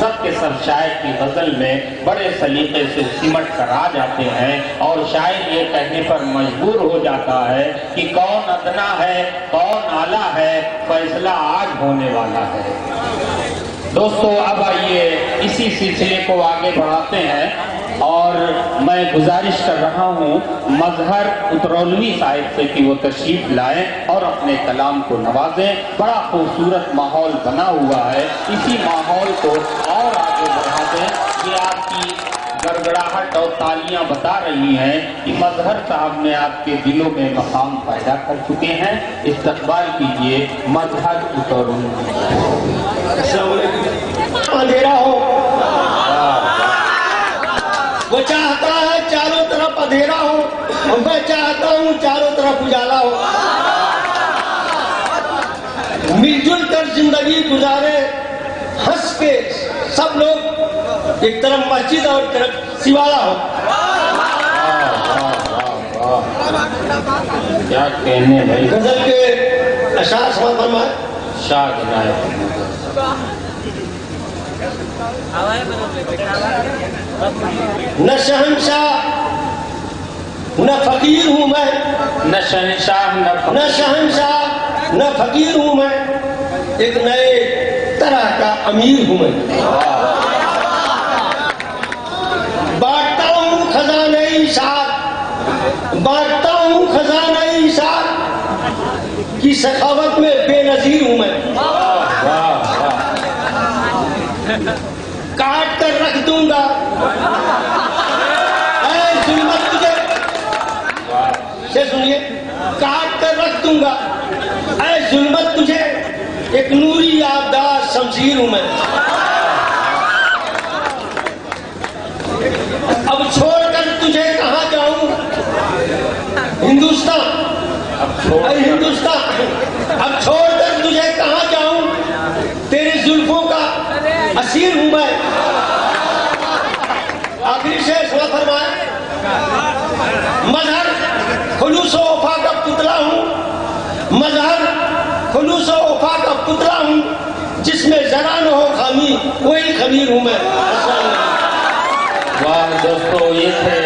سب کے سب شاعر کی غزل میں بڑے سلیقے سے سمٹ کر آ جاتے ہیں اور شاعر یہ کہنے پر مجبور ہو جاتا ہے کہ کون ادنا ہے کون اعلیٰ ہے، فیصلہ آج ہونے والا ہے۔ دوستو اب آئیے اسی سلسلے کو آگے بڑھاتے ہیں اور میں گزارش کر رہا ہوں مظہر اترولوی صاحب سے کہ وہ تشریف لائیں اور اپنے کلام کو نوازیں۔ بڑا خوبصورت ماحول بنا ہوا ہے، اسی ماحول کو اور آگے بڑھا دیں۔ یہ آپ کی گڑگڑاہٹ اور تالیاں بتا رہی ہیں کہ مظہر صاحب نے آپ کے دلوں میں مقام پیدا کر چکے ہیں۔ استقبال کیجئے مظہر اترولوی۔ السلام علیکم۔ اندھیرا ہو، وہ چاہتا ہے چاروں طرف اندھیرا ہو، اور میں چاہتا ہوں چاروں طرف اجالا ہو۔ مل جل کر زندگی گزارے ہنس کے سب لوگ، ایک طرف مسجد اور ایک طرف سوالہ ہو۔ کیا کہنے بھائی، غزل کے اشعار سماعت فرمائے۔ شاہ جنائے نہ شہنشاہ نہ فقیر ہوں میں، نہ شہنشاہ نہ شہنشاہ نہ فقیر ہوں میں، ایک نئے طرح کا امیر ہوں میں۔ بانٹتا ہوں خزانہ اشاعت، بانٹتا ہوں خزانہ اشاعت کی سخاوت میں بے نظیر ہوں میں۔ کاٹ کر رکھ دوں گا اے ظلمت تجھے، سے سنیے، کاٹ کر رکھ دوں گا اے ظلمت تجھے، ایک نوری آبدار شمشیر ہوں میں۔ اب چھوڑ کر تجھے کہاں جاؤں ہندوستان، اے ہندوستان، اب چھوڑ کر تجھے کہاں جاؤں، تیری زلفوں کا اسیر ہوں میں۔ آخری شعر سنا فرمائے۔ مظہر خلوص و وفا کا پتلا ہوں، مظہر خلوص و وفا کا پتلا ہوں، جس میں ذرا نہ ہو خامی وہی خمیر ہوں میں۔ واہ دوستو، یہ تھے